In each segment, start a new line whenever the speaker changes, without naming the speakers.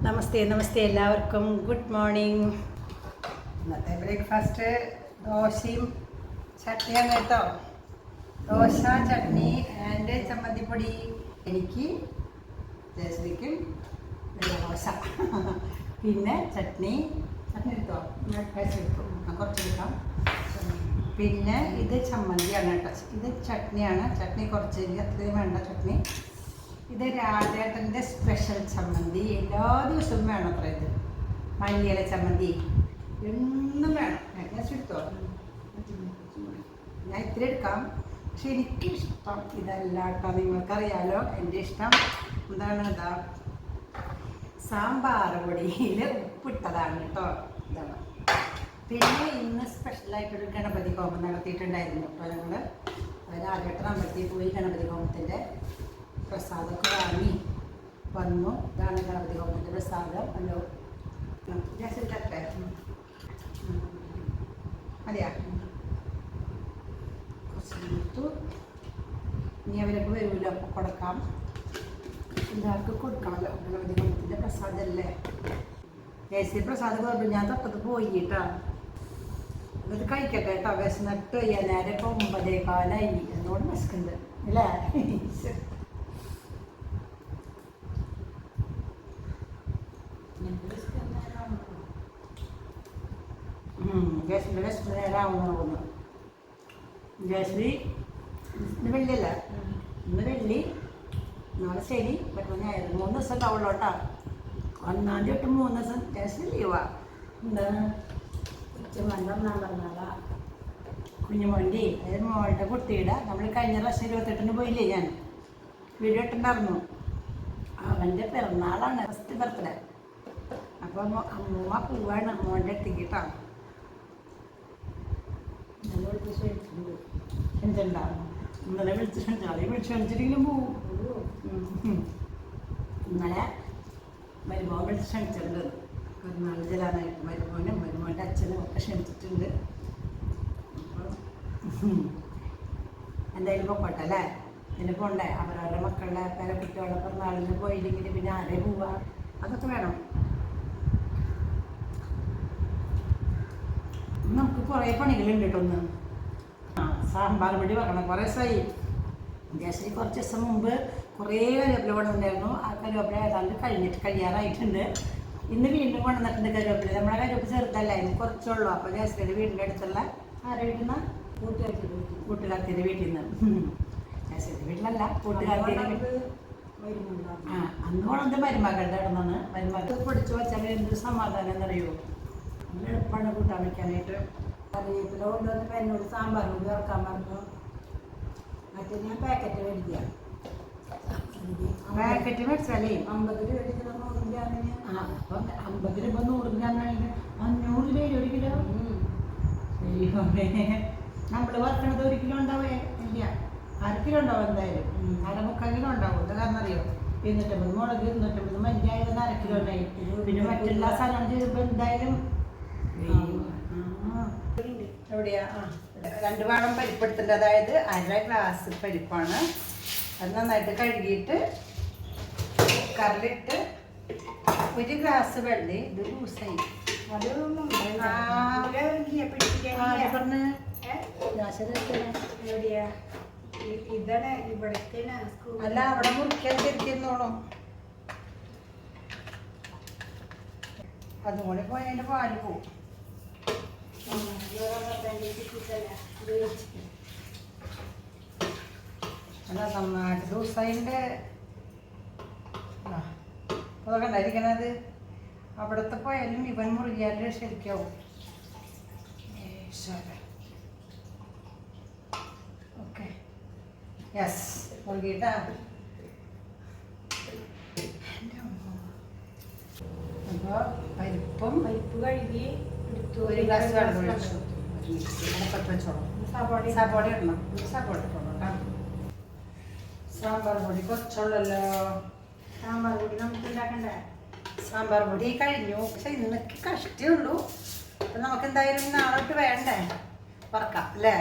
നമസ്തേ നമസ്തേ എല്ലാവർക്കും good morning. ഇന്നത്തെ breakfast ദോശയും ചട്നിയാണ് കേട്ടോ. ദോശ, ചട്നി ആൻഡ് ചമ്മന്തിപ്പൊടി. എനിക്ക് ജയശ്രീക്കും ദോശ, പിന്നെ ചട്നി എടുത്തോ, എടുക്കും, കുറച്ചെടുക്കാം. പിന്നെ ഇത് ചമ്മന്തിയാണ് കേട്ടോ. ഇത് ചട്നിയാണ്. ചട്നി കുറച്ച്, എനിക്ക് അത്രയും വേണ്ട ചട്നി. ഇത് രാജേട്ടൻ്റെ സ്പെഷ്യൽ ചമ്മന്തി. എല്ലാ ദിവസവും വേണം അത്ര. ഇത് മല്ലിയില ചമ്മന്തി എന്നും വേണം. ഞാൻ എടുത്തോ, ഞാൻ ഇത്തിരി എടുക്കാം. പക്ഷെ എനിക്കിഷ്ടം ഇതല്ല കേട്ടോ. നിങ്ങൾക്കറിയാലോ എൻ്റെ ഇഷ്ടം എന്താണ്. ഇതാ സാമ്പാർ പൊടിയിൽ ഉപ്പിട്ടതാണ് കേട്ടോ. ഇതാണ്. പിന്നെ ഇന്ന് സ്പെഷ്യലായിട്ടൊരു ഗണപതി ഹോമം നടത്തിയിട്ടുണ്ടായിരുന്നു കേട്ടോ. ഞങ്ങൾ രാജേട്ടൻ അമ്പലത്തിൽ പോയി ഗണപതി ഹോമത്തിൻ്റെ പ്രസാദമൊക്കെ വാങ്ങി വന്നു. ഇതാണ് ഗണപതി ഹോമത്തിൻ്റെ പ്രസാദം. ഹലോ ജാസിട്ടേ മതിയാ, കുറച്ച് കൊടുത്തു. ഇനി അവരൊക്കെ വരുമല്ലോ, അപ്പോൾ കൊടുക്കാം. എല്ലാവർക്കും കൊടുക്കണമല്ലോ. ഗണപതി ഹോമത്തിൻ്റെ പ്രസാദമല്ലേ. ജയശ്രീ പ്രസാദം പറഞ്ഞു. ഞാൻ തൊട്ടത് പോയി കേട്ടോ. ഇത് കഴിക്കട്ടെ കേട്ടോ. വിശന്നിട്ട് നേരെ ഇപ്പോൾ 9:15 എന്നോട് വിശക്കുന്നുണ്ട് അല്ലേ. ജയശ്രീ വിശപ്പ് നേരാവുന്ന തോന്നുന്നു. ജയശ്രീ ഇന്ന് വെള്ളിയല്ല, ഇന്ന് വെള്ളി, നാളെ ശനി, മറ്റന്നാൾ ഞായർ, 3 ദിവസം ഉണ്ടാവുള്ളൂ കേട്ടോ. 1-ാം തീയതി തൊട്ട് 3 ദിവസം ജയശ്രീ ലീവാ. എന്താണ് പറഞ്ഞാലാ കുഞ്ഞുമോൻ്റെ, അതായത് മോളുടെ കുട്ടിയുടെ, നമ്മൾ കഴിഞ്ഞ പ്രാവശ്യം 28-ന് പോയില്ലേ, ഞാൻ വീഡിയോ ഇട്ടുണ്ടായിരുന്നു. അവൻ്റെ പിറന്നാളാണ്, ഫസ്റ്റ് ബർത്ത്ഡേ. അപ്പോൾ അമ്മൂമ്മ പോവാണ് മോൻ്റെ അടുത്തേക്ക് കേട്ടോ. ക്ഷണിച്ചിട്ടുണ്ടായിരുന്നു. ഇന്നലെ വിളിച്ച് ക്ഷണിച്ചു. അതേ വിളിച്ച് ക്ഷണിച്ചിട്ടെങ്കിലും പോവും. ഇന്നലെ മരുമോൻ വിളിച്ച് ക്ഷണിച്ചിട്ടുണ്ട്. പെരുന്നാൾ ചെല്ലാനായിട്ട് മരുമോനും മരുമോൻ്റെ അച്ഛനും ഒക്കെ ക്ഷണിച്ചിട്ടുണ്ട്. അപ്പോൾ എന്തായാലും പൊക്കോട്ടെ അല്ലേ. ഇതിന് പോണ്ടേ. അവരവരുടെ മക്കളുടെ കുട്ടികളുടെ പിറന്നാളിന് പോയില്ലെങ്കിൽ പിന്നെ ആരെ പോവുക. അതൊക്കെ വേണം. നമുക്ക് കുറേ പണികളുണ്ട് കേട്ടോ. ഒന്ന് സാമ്പാർ പൊടി വെക്കണം. കുറേ ദിവസമായി. ജയശ്രീ കുറച്ച് ദിവസം മുമ്പ് കുറേ കരുവേപ്പില കൊണ്ടുവന്നിട്ടുണ്ടായിരുന്നു. ആ കരുവേപ്പില ഏതാണ്ട് കഴിയാറായിട്ടുണ്ട്. ഇന്ന് വീണ്ടും കൊണ്ടുവന്നിട്ടുണ്ട് കരുവേപ്പില. നമ്മുടെ കരുവേപ്പില ചെറുതല്ല, ഇന്ന് കുറച്ചുള്ളൂ. അപ്പോൾ ജയശ്രീയുടെ വീടിൻ്റെ അടുത്തുള്ള ആരെ വീട്ടിൽ നിന്ന്, കൂട്ടുകാർത്തിയുടെ വീട്ടിൽ നിന്ന്. ജയശ്രീയുടെ വീട്ടിലല്ല, കൂട്ടുകാർത്തിയുടെ വീട്ടിൽ. അന്ന് കൊണ്ടത് മരുമകളുടെ അവിടെ നിന്നാണ്. മരുമകൾ പൊടിച്ച് വെച്ചാൽ എന്തൊരു സമാധാനം എന്നറിയോ. നല്ല എളുപ്പമാണ് കൂട്ടാൻ വയ്ക്കാനായിട്ട്. കറിവേപ്പില കൊണ്ടുവന്നപ്പോൾ എന്നോട് സാമ്പാർ പൊടി ഇറക്കാൻ പറഞ്ഞു. മറ്റേ ഞാൻ പാക്കറ്റ് മേടിക്കുക. പാക്കറ്റ് മേടിച്ചാലേ 50 രൂപ കിലോ, 100 ഗ്രാമിന്. അപ്പം 50 രൂപ 100 ഗ്രാമിനാണെങ്കിൽ 500 രൂപ 1 കിലോ. നമ്മൾ വറുക്കണത് 1 കിലോ ഉണ്ടാവേ ഇല്ല, 1/2 കിലോ ഉണ്ടാവും എന്തായാലും. 1/4 കിലോ ഉണ്ടാവും. എന്താ കാരണം അറിയോ, 250 മുളക്, 250 മഞ്ഞായത് 1/2 കിലോ ഉണ്ടായി. പിന്നെ മറ്റെല്ലാ സാധനം ചെയ്യുമ്പോൾ എന്തായാലും എവിടെയാ 2 ഭാഗം പരിപ്പെടുത്തിട്ടുണ്ട്. അതായത് 1/2 ഗ്ലാസ് പരിപ്പാണ്. അത് നന്നായിട്ട് കഴുകിയിട്ട് കുക്കറിലിട്ട് 1 ഗ്ലാസ് വെള്ളം. ഇത് ലൂസായി.
ഇതാണ് ഇവിടത്തെ
അല്ല, അവിടെ മുറിക്കാൻ തിരിക്കുന്നോളും. അതും കൂടി പോയി അതിൻ്റെ പാല് പോവും. അല്ല, നന്നായിട്ട് ദിവസതിൻ്റെ അതൊക്കെ ഉണ്ടായിരിക്കണത്. അവിടുത്തെ പോയാലും ഇവൻ മുറിയാലും ശരിക്കാവും. Okay, yes, മുറുകിയിട്ടാ. അപ്പോൾ പരിപ്പ് കഴുകി 1 ഗ്ലാസ് വെള്ളം ഒഴിച്ചു. അടുപ്പത്ത് വെച്ചോളൂ. സവാള ഇടണം. സവാള ഇട്ടോളൂ കേട്ടോ. സാമ്പാർ പൊടി കുറച്ചുള്ളല്ലോ.
സാമ്പാർ പൊടി നമുക്ക് ഉണ്ടാക്കണ്ടേ.
സാമ്പാർ പൊടി കഴിഞ്ഞു. പക്ഷെ ഇന്നൊക്കെ കഷ്ടേ ഉള്ളൂ. അപ്പം നമുക്ക് എന്തായാലും നാളോട്ട് വേണ്ടേ, വറക്കാം അല്ലേ.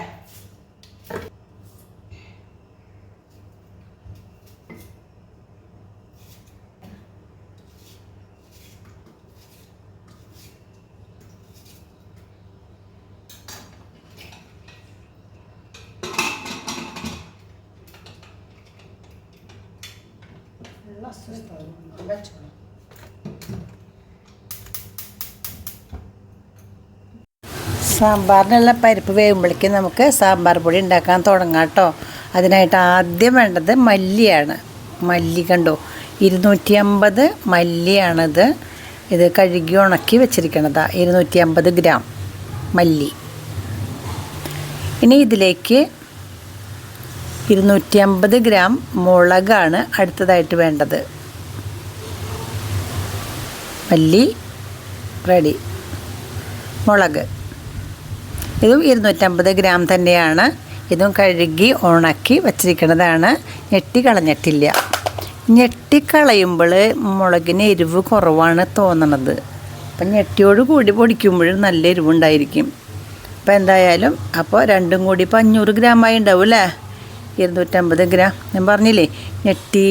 സാമ്പാറിനുള്ള പരിപ്പ് വേകുമ്പോഴേക്കും നമുക്ക് സാമ്പാർ പൊടി ഉണ്ടാക്കാൻ തുടങ്ങാം കേട്ടോ. അതിനായിട്ട് ആദ്യം വേണ്ടത് മല്ലിയാണ്. മല്ലി കണ്ടോ, 250 മല്ലിയാണിത്. ഇത് കഴുകി ഉണക്കി വെച്ചിരിക്കണതാണ്. 250 ഗ്രാം മല്ലി. ഇനി ഇതിലേക്ക് 250 ഗ്രാം മുളകാണ് അടുത്തതായിട്ട് വേണ്ടത്. മല്ലി റെഡി. മുളക് ഇതും 250 ഗ്രാം തന്നെയാണ്. ഇതും കഴുകി ഉണക്കി വച്ചിരിക്കുന്നതാണ്. ഞെട്ടി കളഞ്ഞിട്ടില്ല. ഞെട്ടിക്കളയുമ്പോൾ മുളകിന് എരിവ് കുറവാണ് തോന്നണത്. അപ്പം ഞെട്ടിയോട് കൂടി പൊടിക്കുമ്പോഴും നല്ല എരിവുണ്ടായിരിക്കും. അപ്പോൾ എന്തായാലും അപ്പോൾ രണ്ടും കൂടി ഇപ്പോൾ 500 ഗ്രാമായി ഉണ്ടാവും അല്ലേ. 250 ഗ്രാം ഞാൻ പറഞ്ഞില്ലേ, ഞെട്ടി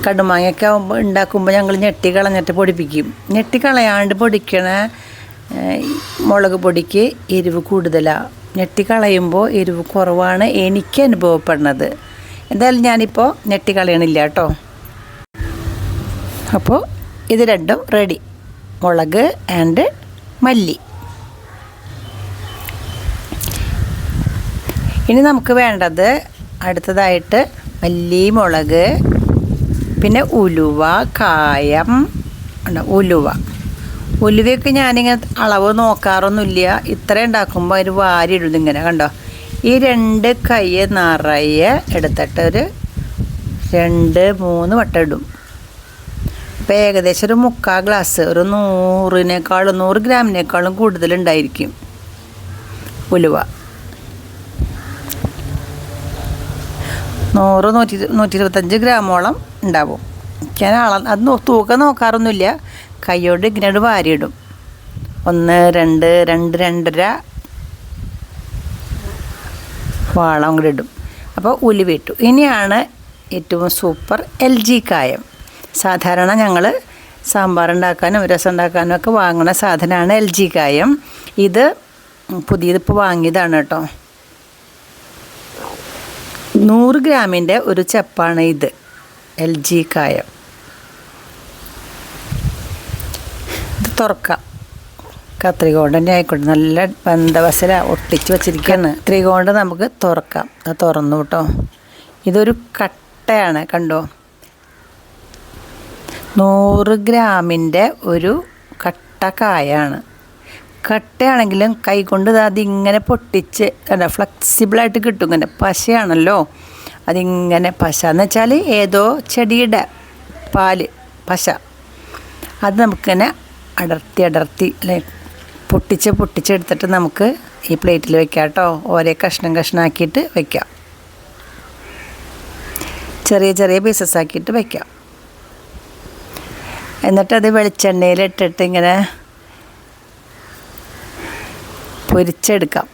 കടുമാങ്ങയൊക്കെ ആകുമ്പോൾ ഉണ്ടാക്കുമ്പോൾ ഞങ്ങൾ ഞെട്ടി കളഞ്ഞിട്ട് പൊടിപ്പിക്കും. ഞെട്ടി കളയാണ്ട് പൊടിക്കണ മുളക് പൊടിക്ക് എരിവ് കൂടുതലാണ്. ഞെട്ടി കളയുമ്പോൾ എരിവ് കുറവാണ് എനിക്ക് അനുഭവപ്പെടുന്നത്. എന്തായാലും ഞാനിപ്പോൾ ഞെട്ടി കളയണില്ല കേട്ടോ. അപ്പോൾ ഇത് രണ്ടും റെഡി, മുളക് ആൻഡ് മല്ലി. ഇനി നമുക്ക് വേണ്ടത് അടുത്തതായിട്ട് മല്ലി, മുളക്, പിന്നെ ഉലുവ, കായം. ഉലുവയൊക്കെ ഞാനിങ്ങനെ അളവ് നോക്കാറൊന്നുമില്ല. ഇത്ര ഉണ്ടാക്കുമ്പോൾ അതിന് വാരിയിടും ഇങ്ങനെ കണ്ടോ. ഈ 2 കൈ നിറയെ എടുത്തിട്ട് ഒരു 2-3 വട്ടം ഇടും. അപ്പോൾ ഏകദേശം ഒരു 3/4 ഗ്ലാസ്, ഒരു 100 ഗ്രാമിനേക്കാളും കൂടുതലുണ്ടായിരിക്കും ഉലുവ. 100-125 ഗ്രാമോളം ഉണ്ടാവും. ഞാൻ അത് തൂക്കം നോക്കാറൊന്നുമില്ല. കൈയോട് ഇങ്ങനെ വാരിയിടും. 1-2-2-2.5 വാളം കൂടി ഇടും. അപ്പോൾ ഉലുവിട്ടു. ഇനിയാണ് ഏറ്റവും സൂപ്പർ LG കായം. സാധാരണ ഞങ്ങൾ സാമ്പാർ ഉണ്ടാക്കാനും രസം ഉണ്ടാക്കാനും ഒക്കെ വാങ്ങുന്ന സാധനമാണ് LG കായം. ഇത് പുതിയതിപ്പോൾ വാങ്ങിയതാണ് കേട്ടോ. 100 ഗ്രാമിൻ്റെ ഒരു ചെപ്പാണ് ഇത് LG കായം. ഇത് തുറക്കാം. കത്രിക കൊണ്ട് തന്നെ ആയിക്കോട്ടെ. നല്ല ബന്ധവസല ഒട്ടിച്ച് വെച്ചിരിക്കുകയാണ്. കത്രിക കൊണ്ട് നമുക്ക് തുറക്കാം. അത് തുറന്നു കേട്ടോ. ഇതൊരു കട്ടയാണ് കണ്ടോ. 100 ഗ്രാമിൻ്റെ ഒരു കട്ട കായാണ്. കട്ടയാണെങ്കിലും കൈകൊണ്ട് അതിങ്ങനെ പൊട്ടിച്ച് ഫ്ലെക്സിബിളായിട്ട് കിട്ടും. ഇങ്ങനെ പശയാണല്ലോ, അതിങ്ങനെ പശ എന്ന് വെച്ചാൽ ഏതോ ചെടിയുടെ പാല് പശ. അത് നമുക്കിങ്ങനെ അടർത്തി അല്ലെ പൊട്ടിച്ചെടുത്തിട്ട് നമുക്ക് ഈ പ്ലേറ്റിൽ വെക്കാം കേട്ടോ. ഓരോ കഷ്ണമാക്കിയിട്ട് വെക്കാം. ചെറിയ പീസസ് ആക്കിയിട്ട് വെക്കാം. എന്നിട്ടത് വെളിച്ചെണ്ണയിലിട്ടിട്ട് ഇങ്ങനെ പൊരിച്ചെടുക്കാം.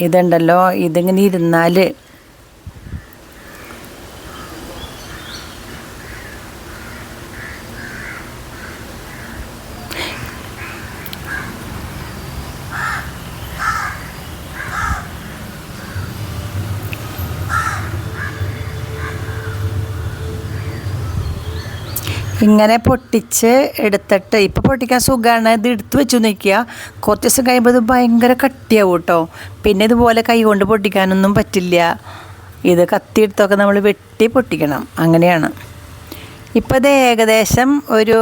ഇതുണ്ടല്ലോ, ഇതിങ്ങനെ ഇരുന്നാൽ ഇങ്ങനെ പൊട്ടിച്ച് എടുത്തിട്ട് ഇപ്പോൾ പൊട്ടിക്കാൻ സുഖമാണ്. ഇത് എടുത്ത് വെച്ച് നിൽക്കുക. കുറച്ച് ദിവസം കഴിയുമ്പോൾ ഇത് ഭയങ്കര കട്ടിയാവും കേട്ടോ. പിന്നെ ഇതുപോലെ കൈ കൊണ്ട് പൊട്ടിക്കാനൊന്നും പറ്റില്ല. ഇത് കത്തിയെടുത്തൊക്കെ നമ്മൾ വെട്ടി പൊട്ടിക്കണം. അങ്ങനെയാണ്. ഇപ്പോൾ ഇത് ഏകദേശം ഒരു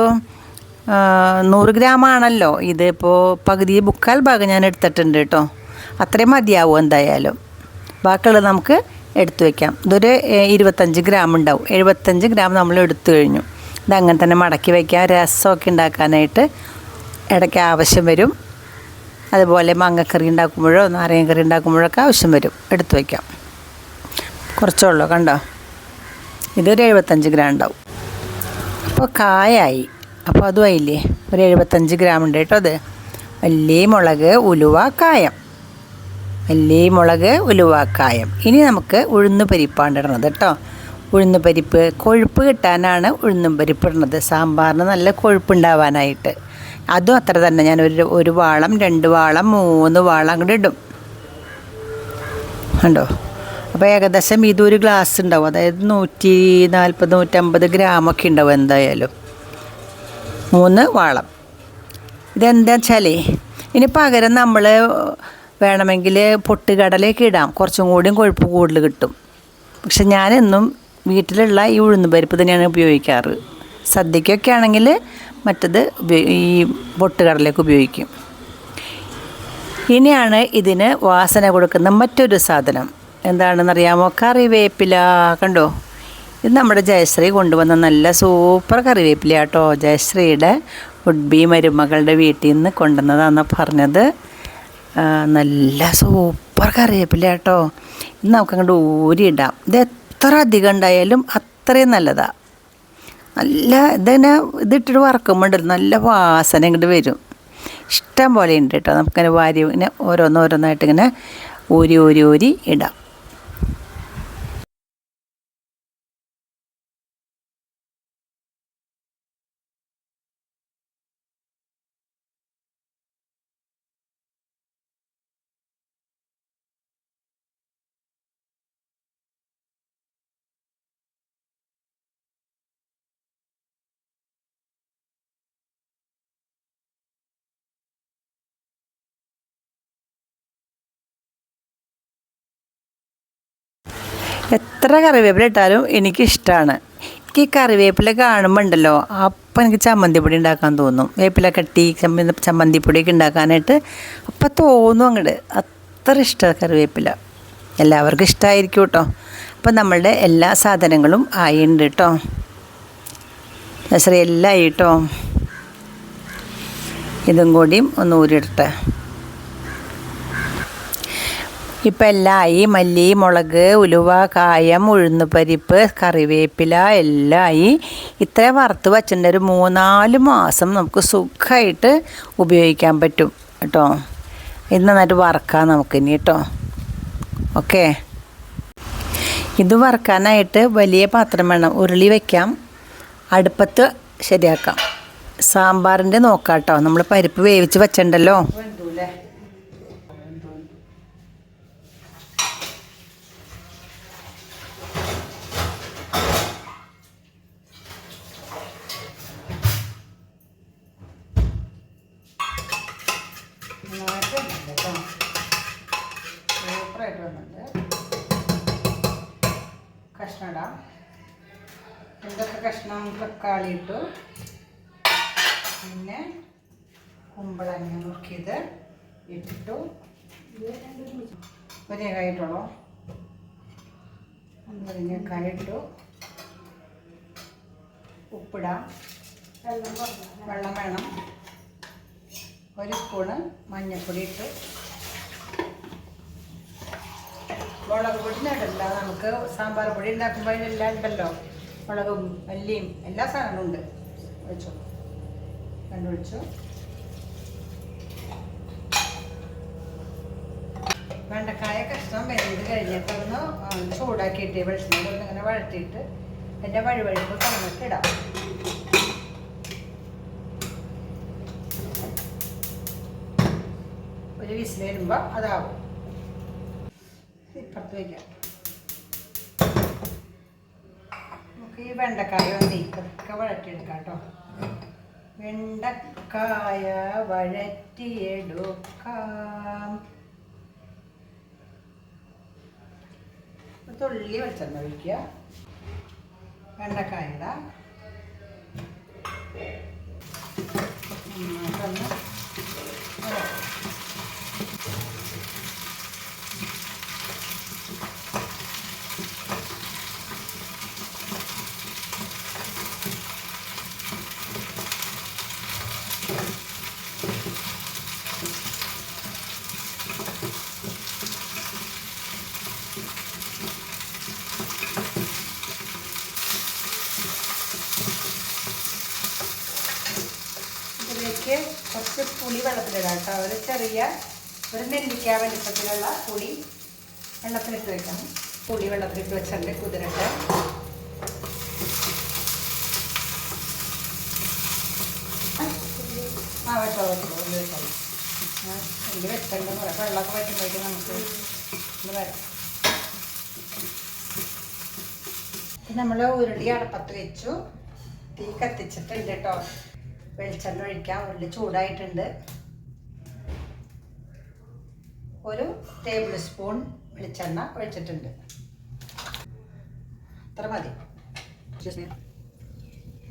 100 ഗ്രാമാണല്ലോ. ഇതിപ്പോൾ പകുതി 3/4 ഭാഗം ഞാൻ എടുത്തിട്ടുണ്ട് കേട്ടോ. അത്രയും മതിയാവും എന്തായാലും. ബാക്കിയുള്ളത് നമുക്ക് എടുത്തു വയ്ക്കാം. ഇതൊരു 25 ഗ്രാം ഉണ്ടാവും. 75 ഗ്രാം നമ്മൾ എടുത്തു കഴിഞ്ഞു. ഇതങ്ങനെ തന്നെ മടക്കി വയ്ക്കാം. രസമൊക്കെ ഉണ്ടാക്കാനായിട്ട് ഇടയ്ക്ക് ആവശ്യം വരും. അതുപോലെ മാങ്ങക്കറി ഉണ്ടാക്കുമ്പോഴോ നാരങ്ങക്കറി ഉണ്ടാക്കുമ്പോഴൊക്കെ ആവശ്യം വരും. എടുത്തു വയ്ക്കാം. കുറച്ചുള്ളൂ കണ്ടോ. ഇതൊരു 75 ഗ്രാം ഉണ്ടാവും. അപ്പോൾ കായായി. അപ്പോൾ അതുമായില്ലേ, ഒരു 75 ഗ്രാം ഉണ്ട് കേട്ടോ. അത് മല്ലി, മുളക്, ഉലുവ, കായം. മല്ലി, മുളക്, ഉലുവ, കായം. ഇനി നമുക്ക് ഉഴുന്ന് പരിപ്പാണ് ഇടണത് കേട്ടോ. ഉഴുന്ന് പരിപ്പ് കൊഴുപ്പ് കിട്ടാനാണ് ഉഴുന്നും പരിപ്പ് ഇടുന്നത്. സാമ്പാറിന് നല്ല കൊഴുപ്പുണ്ടാവാനായിട്ട്. അതും അത്ര തന്നെ. ഞാൻ ഒരു വാളം, 2 വാളം, 3 വാളം കൂടി ഇടും കണ്ടോ. അപ്പോൾ ഏകദേശം ഇതൊരു ഗ്ലാസ് ഉണ്ടാവും, അതായത് 140 150 ഗ്രാമൊക്കെ ഉണ്ടാവും എന്തായാലും. 3 വാളം. ഇതെന്താ വെച്ചാലേ ഇനി പകരം നമ്മൾ വേണമെങ്കിൽ പൊട്ടുകടലയൊക്കെ ഇടാം, കുറച്ചും കൂടിയും കൊഴുപ്പ് കൂടുതൽ കിട്ടും. പക്ഷെ ഞാനെന്നും വീട്ടിലുള്ള ഈ ഉഴുന്ന് പരിപ്പ് തന്നെയാണ് ഉപയോഗിക്കാറ്. സദ്യക്കൊക്കെ ആണെങ്കിൽ മറ്റത് ഈ പൊട്ടുകടലയൊക്കെ ഉപയോഗിക്കും. ഇനിയാണ് ഇതിന് വാസന കൊടുക്കുന്ന മറ്റൊരു സാധനം. എന്താണെന്നറിയാമോ? കറിവേപ്പില. കണ്ടോ, ഇത് നമ്മുടെ ജയശ്രീ കൊണ്ടുവന്ന നല്ല സൂപ്പർ കറിവേപ്പില കേട്ടോ. ജയശ്രീയുടെ വുഡ് ബി മരുമകളുടെ വീട്ടിൽ നിന്ന് കൊണ്ടുവന്നതാണെന്ന് പറഞ്ഞത്. നല്ല സൂപ്പർ കറിവേപ്പില കേട്ടോ. ഇത് നമുക്കങ്ങോട്ട് ഊരിയിടാം. ഇത് എത്ര അധികം ഉണ്ടായാലും അത്രയും നല്ലതാണ്. നല്ല ഇതിട്ടിട്ട് വറക്കുമ്പോണ്ടല്ലോ നല്ല വാസന ഇങ്ങോട്ട് വരും. ഇഷ്ടം പോലെ ഉണ്ട് കേട്ടോ. നമുക്കങ്ങനെ വാരി ഇങ്ങനെ ഓരോന്നോരോന്നായിട്ട് ഇങ്ങനെ ഊരി ഇടാം. എത്ര കറിവേപ്പില ഇട്ടാലും എനിക്കിഷ്ടമാണ്. എനിക്ക് ഈ കറിവേപ്പില കാണുമ്പോൾ ഉണ്ടല്ലോ അപ്പം എനിക്ക് ചമ്മന്തിപ്പൊടി ഉണ്ടാക്കാൻ തോന്നും. വേപ്പില കട്ടി ചമ്മന്തിപ്പൊടിയൊക്കെ ഉണ്ടാക്കാനായിട്ട് അപ്പം തോന്നും അങ്ങോട്ട്. അത്ര ഇഷ്ടമാണ് കറിവേപ്പില. എല്ലാവർക്കും ഇഷ്ടമായിരിക്കും കേട്ടോ. അപ്പം നമ്മളുടെ എല്ലാ സാധനങ്ങളും ആയിട്ടുണ്ട് കേട്ടോ. ശരി, എല്ലാം ആയി കേട്ടോ. ഇതും കൂടിയും ഒന്ന് ഊരിയിടട്ടെ. ഇപ്പം എല്ലാം ആയി. മല്ലി, മുളക്, ഉലുവ, കായം, ഉഴുന്ന് പരിപ്പ്, കറിവേപ്പില എല്ലാം ആയി. ഇത്ര വറുത്ത് വച്ചിട്ടുണ്ട്. ഒരു 3-4 മാസം നമുക്ക് സുഖമായിട്ട് ഉപയോഗിക്കാൻ പറ്റും കേട്ടോ. ഇത് നന്നായിട്ട് വറക്കാം നമുക്കിനി കേട്ടോ. ഓക്കെ, ഇത് വറക്കാനായിട്ട് വലിയ പാത്രം വേണം. ഉരുളി വയ്ക്കാം, അടുപ്പത്ത് ശരിയാക്കാം. സാമ്പാറിൻ്റെ നോക്കാം കേട്ടോ. നമ്മൾ പരിപ്പ് വേവിച്ച് വച്ചിട്ടുണ്ടല്ലോ. സൂപ്പറായിട്ട് വന്നിട്ട് കഷ്ണം ഇടാം. എന്തൊക്കെ കഷ്ണം? തക്കാളി ഇട്ടു, പിന്നെ കുമ്പളങ്ങ നുറുക്കിയത് ഇട്ടിട്ടു, മുരിങ്ങക്കായ ഇട്ടോളൂ. മുരിങ്ങക്കായ ഇട്ടു, ഉപ്പിടാം, വെള്ളം വേണം, 1 സ്പൂണ് മഞ്ഞൾപ്പൊടി ഇട്ട്. മുളക് പൊടി ഇടല്ല, നമുക്ക് സാമ്പാർ പൊടി ഉണ്ടാക്കുമ്പോൾ അതിനെല്ലാം ഉണ്ടല്ലോ, മുളകും മല്ലിയും എല്ലാ സാധനവും ഉണ്ട്. ഒഴിച്ചു, കണ്ടുപിടിച്ചു. വെണ്ടക്കായ കഷ്ണം വെന്ത് കഴിഞ്ഞിട്ട് ഒന്ന് ചൂടാക്കിയിട്ട് വെളിച്ചെണ്ണ ഒന്ന് ഇങ്ങനെ വഴറ്റിയിട്ട് എൻ്റെ വഴുവഴുപ്പ് കളഞ്ഞിട്ട് ഇടാം. ഒരു വിസിൽ വരുമ്പോൾ അതാവും. ഇപ്പുറത്ത് വയ്ക്കാം. നമുക്ക് ഈ വെണ്ടക്കായ ഒന്ന് ഇതൊക്കെ വഴറ്റിയെടുക്കാം കേട്ടോ. വെണ്ടക്കായ വഴറ്റിയെടുക്കാം. തുള്ളി വെളിച്ചെണ്ണ ഒഴിക്കുക. വെണ്ടക്കായ ഇടാം. ഇതിലേക്ക് കുറച്ച് പുളി വെള്ളത്തിലിടാം കേട്ടോ. ഒരു നെല്ലിക്ക വലിപ്പത്തിലുള്ള പുളി വെള്ളത്തിലിട്ട് വെക്കണം. പുളി വെള്ളത്തിലിട്ട് വെച്ചിട്ട് കുതിരട്ടെ. വെച്ചോ ഉള്ളി വെച്ചോളൂ. എനിക്ക് വെച്ചിട്ടുണ്ട്. വെള്ളമൊക്കെ വറ്റുമ്പോഴേക്കും നമുക്ക് ഇത് വരാം. നമ്മൾ ഉരുളി അടപ്പത്ത് വെച്ചു, തീ കത്തിച്ചിട്ടുണ്ട് കേട്ടോ. വെളിച്ചെണ്ണ ഒഴിക്കാം. ഉരുളി ചൂടായിട്ടുണ്ട്. 1 ടേബിൾ സ്പൂൺ വെളിച്ചെണ്ണ ഒഴിച്ചിട്ടുണ്ട്. അത്ര മതി.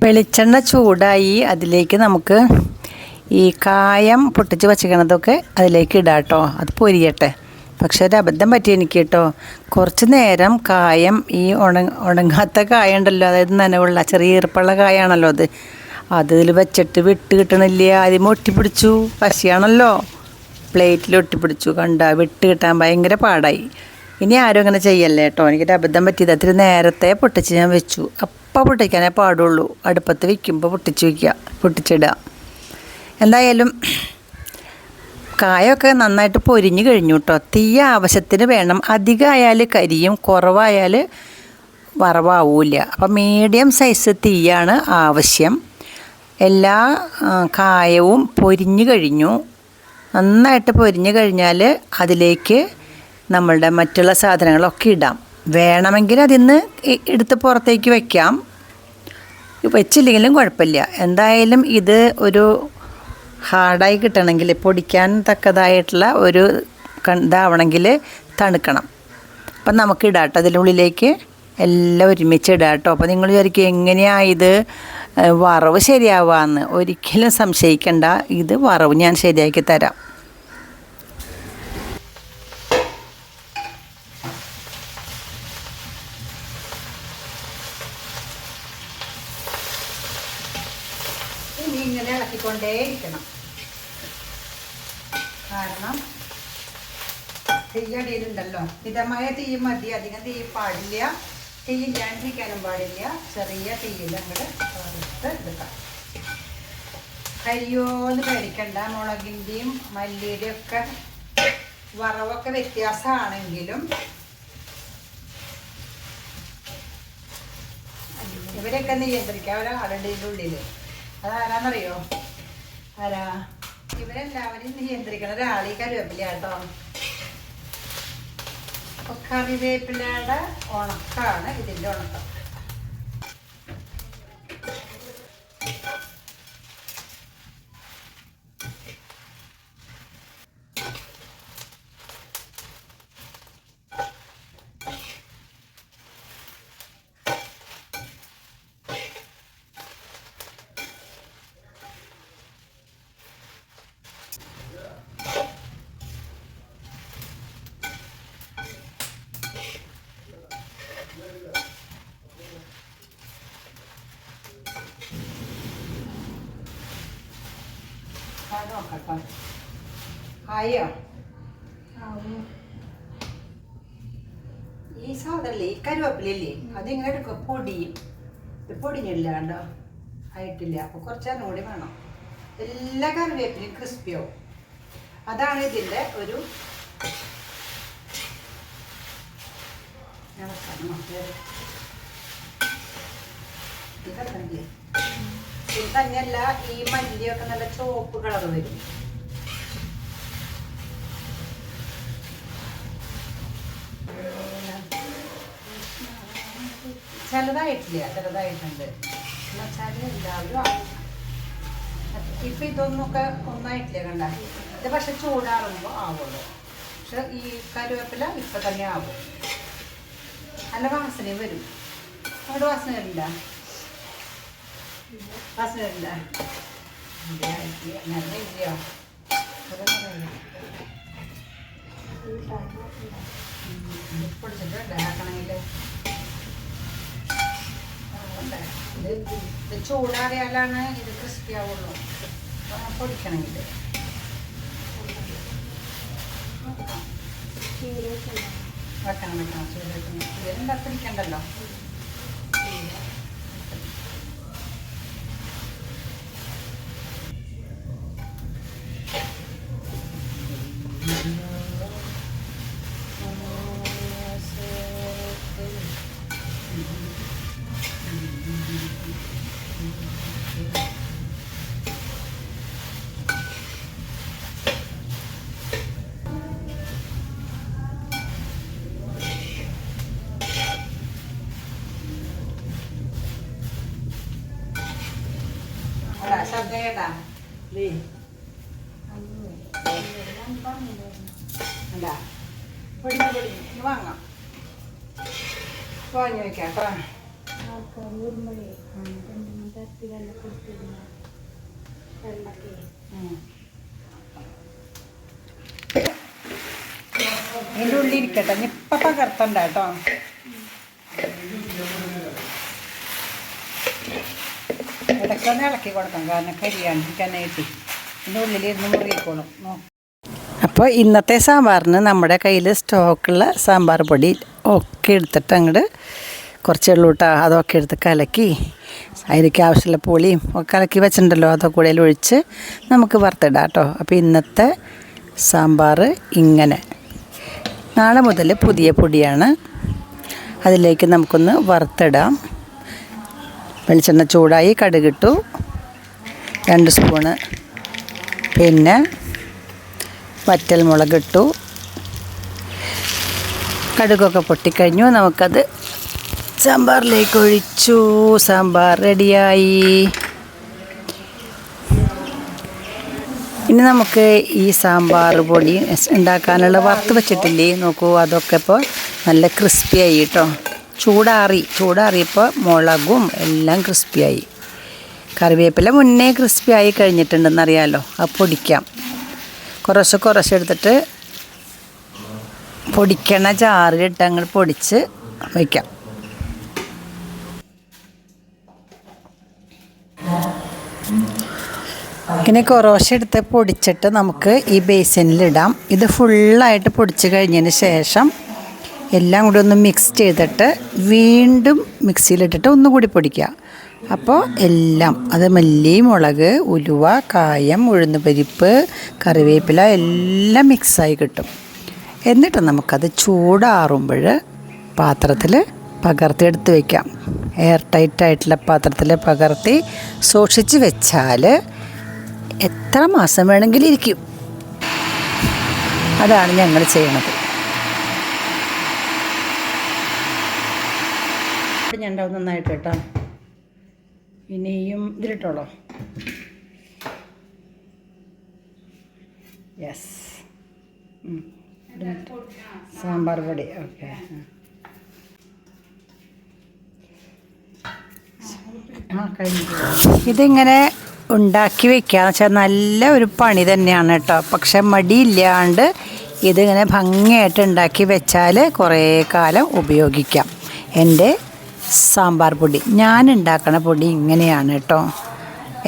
വെളിച്ചെണ്ണ ചൂടായി. അതിലേക്ക് നമുക്ക് ഈ കായം പൊട്ടിച്ച് വച്ചിക്കണതൊക്കെ അതിലേക്ക് ഇടാം കേട്ടോ. അത് പൊരിയട്ടെ. പക്ഷെ ഒരു അബദ്ധം പറ്റി എനിക്ക് കേട്ടോ. കുറച്ച് നേരം കായം, ഈ ഉണങ്ങാത്ത കായ ഉണ്ടല്ലോ, അതായത് നനവുള്ള ചെറിയ ഈർപ്പുള്ള കായാണല്ലോ അതിൽ വെച്ചിട്ട് വിട്ട് കിട്ടണില്ല. ആദ്യം ഒട്ടിപ്പിടിച്ചു. പശയാണല്ലോ, പ്ലേറ്റിൽ ഒട്ടിപ്പിടിച്ചു. വിട്ട് കിട്ടാൻ ഭയങ്കര പാടായി. ഇനി ആരും അങ്ങനെ ചെയ്യല്ലേ കേട്ടോ. എനിക്കൊരു അബദ്ധം പറ്റിയത്. അത്തിരി നേരത്തെ പൊട്ടിച്ച് ഞാൻ വെച്ചു. അപ്പം പൊട്ടിക്കാനേ പാടുള്ളൂ. അടുപ്പത്ത് വയ്ക്കുമ്പോൾ പൊട്ടിച്ചിടുക. എന്തായാലും കായൊക്കെ നന്നായിട്ട് പൊരിഞ്ഞ് കഴിഞ്ഞു കേട്ടോ. തീ ആവശ്യത്തിന് വേണം. അധികമായാൽ കരിയും, കുറവായാൽ വറവാവില്ല. അപ്പം മീഡിയം സൈസ് തീയാണ് ആവശ്യം. എല്ലാ കായവും പൊരിഞ്ഞ് കഴിഞ്ഞു. നന്നായിട്ട് പൊരിഞ്ഞ് കഴിഞ്ഞാൽ അതിലേക്ക് നമ്മളുടെ മറ്റുള്ള സാധനങ്ങളൊക്കെ ഇടാം. വേണമെങ്കിൽ അതിന്ന് എടുത്ത് പുറത്തേക്ക് വയ്ക്കാം, വെച്ചില്ലെങ്കിലും കുഴപ്പമില്ല. എന്തായാലും ഇത് ഒരു ഹാർഡായി കിട്ടണമെങ്കിൽ, പൊടിക്കാൻ തക്കതായിട്ടുള്ള ഒരു ഇതാവണമെങ്കിൽ തണുക്കണം. അപ്പം നമുക്ക് ഇടാം കേട്ടോ. അതിനുള്ളിലേക്ക് എല്ലാം ഒരുമിച്ച് ഇടാം കേട്ടോ. അപ്പോൾ നിങ്ങൾ വിചാരിക്കും എങ്ങനെയാണ് ഇത് വറവ് ശരിയാവാന്ന്. ഒരിക്കലും സംശയിക്കണ്ട. ഇത് വറവ് ഞാൻ ശരിയാക്കി തരാം. ഇനി ഇങ്ങനെ ഇളക്കിക്കൊണ്ടേയിരിക്കണം. കാരണം തീയടിയിലുണ്ടല്ലോ, മിതമായ തീ മതി, അധികം തീ പാടില്ല. തീ ഇല്ലാണ്ടിരിക്കാനും പാടില്ല. ചെറിയ തീയിൽ അങ്ങോട്ട് എടുക്കാം. കരിയോന്ന് പേടിക്കണ്ട. മുളകിൻ്റെയും മല്ലിയുടെയും ഒക്കെ വറവൊക്കെ വ്യത്യാസമാണെങ്കിലും ഇവരെയൊക്കെ നിയന്ത്രിക്കാം ഒരാളുടെ ഉള്ളിൽ. അതാരാന്നറിയോ? ആരാ? ഇവരെല്ലാവരും നിയന്ത്രിക്കണ ഒരാളീ കരുവേപ്പില കേട്ടോ. കറിവേപ്പിലയുടെ ഉണക്കാണ് ഇതിൻ്റെ ഉണക്കം. നോക്കട്ടോ. ആയോ? ഈ സാധനല്ലേ, ഈ കരുവേപ്പിലല്ലേ, അതിങ്ങനെ എടുക്കും. പൊടിയും ഇത് പൊടിഞ്ഞില്ല കണ്ടോ, ആയിട്ടില്ല. അപ്പോൾ കുറച്ചേരം കൂടി വേണം. എല്ലാ കറിവേപ്പിലയും ക്രിസ്പിയാവും. അതാണ് ഇതിൻ്റെ ഒരു ഇതല്ലേ. ഇത് തന്നെയല്ല, ഈ മല്ലിയൊക്കെ നല്ല ചുവപ്പ് കളർ വരും. ചെറുതായിട്ടുണ്ട് എന്നുവെച്ചാൽ എല്ലാവരും ഇപ്പം ഇതൊന്നൊക്കെ ഒന്നായിട്ടില്ല കണ്ട. ഇത് പക്ഷെ ചൂടാറുമ്പോൾ ആവുള്ളൂ. പക്ഷെ ഈ കരുവേപ്പില ഇപ്പം തന്നെ ആവും. നല്ല വാസന വരും. അവിടെ വാസന വരില്ല? വാസന വരില്ല? നല്ല ഇല്ലയോ? പൊടിച്ചിട്ടുണ്ട് ആക്കണമെങ്കിൽ. ഇത് ചൂടാറിയാലാണ് ഇത് ക്രിസ്പി ആവുള്ളൂ. പൊടിക്കണമെങ്കിൽ വെക്കണം. ചൂടാ പിടിക്കണ്ടല്ലോ. ശബ്ദം കേട്ടാ എന്താ പൊടിഞ്ഞു പൊടിഞ്ഞു വാങ്ങാം വാങ്ങി വെക്കാം കേട്ടോ. ഇതിൻ്റെ ഉള്ളിൽ ഇരിക്കട്ടെ, ഇപ്പം പകർത്തണ്ട കേട്ടോ. ഇടയ്ക്കൊന്ന് ഇളക്കി കൊടുക്കാം, കാരണം കരിയാണ്ടിരിക്കാനായിട്ട് ഇതിൻ്റെ ഉള്ളിലിരുന്ന് മുറുകിക്കോളും. അപ്പോൾ ഇന്നത്തെ സാമ്പാറിന് നമ്മുടെ കയ്യിൽ സ്റ്റോക്കുള്ള സാമ്പാർ പൊടി ഒക്കെ എടുത്തിട്ട് അങ്ങോട്ട് കുറച്ചേ ഉള്ളൂ കേട്ടോ. അതൊക്കെ എടുത്ത് കലക്കി അതിലേക്ക് ആവശ്യമുള്ള പുളിയും ഒക്കെ കലക്കി വെച്ചിട്ടുണ്ടല്ലോ, അതൊക്കെ കൂടെ ഒഴിച്ച് നമുക്ക് വറുത്തിടാം കേട്ടോ. അപ്പോൾ ഇന്നത്തെ സാമ്പാർ ഇങ്ങനെ. നാളെ മുതൽ പുതിയ പൊടിയാണ്, അതിലേക്ക് നമുക്കൊന്ന് വറുത്തിടാം. വെളിച്ചെണ്ണ ചൂടായി കടുകിട്ടു 2 സ്പൂണ്, പിന്നെ വറ്റൽ മുളകിട്ടു. കടുകൊക്കെ പൊട്ടിക്കഴിഞ്ഞു, നമുക്കത് സാമ്പാറിലേക്ക് ഒഴിച്ചു. സാമ്പാർ റെഡിയായി. ഇനി നമുക്ക് ഈ സാമ്പാർ പൊടി ഉണ്ടാക്കാനുള്ള വറുത്ത് വെച്ചിട്ടില്ലേ, നോക്കൂ. അതൊക്കെ ഇപ്പോൾ നല്ല ക്രിസ്പിയായി കേട്ടോ. ചൂടാറിയപ്പോൾ മുളകും എല്ലാം ക്രിസ്പിയായി. കറിവേപ്പില മുന്നേ ക്രിസ്പിയായി കഴിഞ്ഞിട്ടുണ്ടെന്നറിയാമല്ലോ. അത് പൊടിക്കാം. കുറച്ച് എടുത്തിട്ട് പൊടിക്കണ ജാറിലിട്ട് അങ്ങോട്ട് പൊടിച്ച് വയ്ക്കാം. ഇങ്ങനെ കുറേശ്ശെ എടുത്ത് പൊടിച്ചിട്ട് നമുക്ക് ഈ ബേസിനിലിടാം. ഇത് ഫുള്ളായിട്ട് പൊടിച്ച് കഴിഞ്ഞതിന് ശേഷം എല്ലാം കൂടി ഒന്ന് മിക്സ് ചെയ്തിട്ട് വീണ്ടും മിക്സിയിലിട്ടിട്ട് ഒന്നുകൂടി പൊടിക്കുക. അപ്പോൾ എല്ലാം അത് മല്ലി, മുളക്, ഉലുവ, കായം, ഉഴുന്നുപരിപ്പ്, കറിവേപ്പില എല്ലാം മിക്സായി കിട്ടും. എന്നിട്ട് നമുക്കത് ചൂടാറുമ്പോൾ പാത്രത്തിൽ പകർത്തിയെടുത്ത് വയ്ക്കാം. എയർ ടൈറ്റായിട്ടുള്ള പാത്രത്തിൽ പകർത്തി സൂക്ഷിച്ച് വെച്ചാൽ എത്ര മാസം വേണമെങ്കിലും ഇരിക്കും. അതാണ് ഞങ്ങൾ ചെയ്യണത്. ഞാൻ ഉണ്ടാവും നന്നായിട്ട് കേട്ടോ. ഇനിയും ഇതിലിട്ടോളോ. യെസ്, സാമ്പാർ പൊടി. ഓക്കെ, ഇതിങ്ങനെ ഉണ്ടാക്കി വെക്കുകയെന്ന് വെച്ചാൽ നല്ല ഒരു പണി തന്നെയാണ് കേട്ടോ. പക്ഷെ മടിയില്ലാണ്ട് ഇതിങ്ങനെ ഭംഗിയായിട്ട് ഉണ്ടാക്കി വെച്ചാൽ കുറേ കാലം ഉപയോഗിക്കാം. എൻ്റെ സാമ്പാർ പൊടി, ഞാൻ ഉണ്ടാക്കണ പൊടി ഇങ്ങനെയാണ് കേട്ടോ.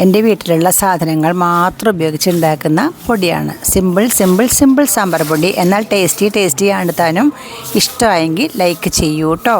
എൻ്റെ വീട്ടിലുള്ള സാധനങ്ങൾ മാത്രം ഉപയോഗിച്ച് ഉണ്ടാക്കുന്ന പൊടിയാണ്. സിമ്പിൾ സാമ്പാർ പൊടി. എന്നാൽ ടേസ്റ്റി ആണ് താനും. ഇഷ്ടമായെങ്കിൽ ലൈക്ക് ചെയ്യൂ കേട്ടോ.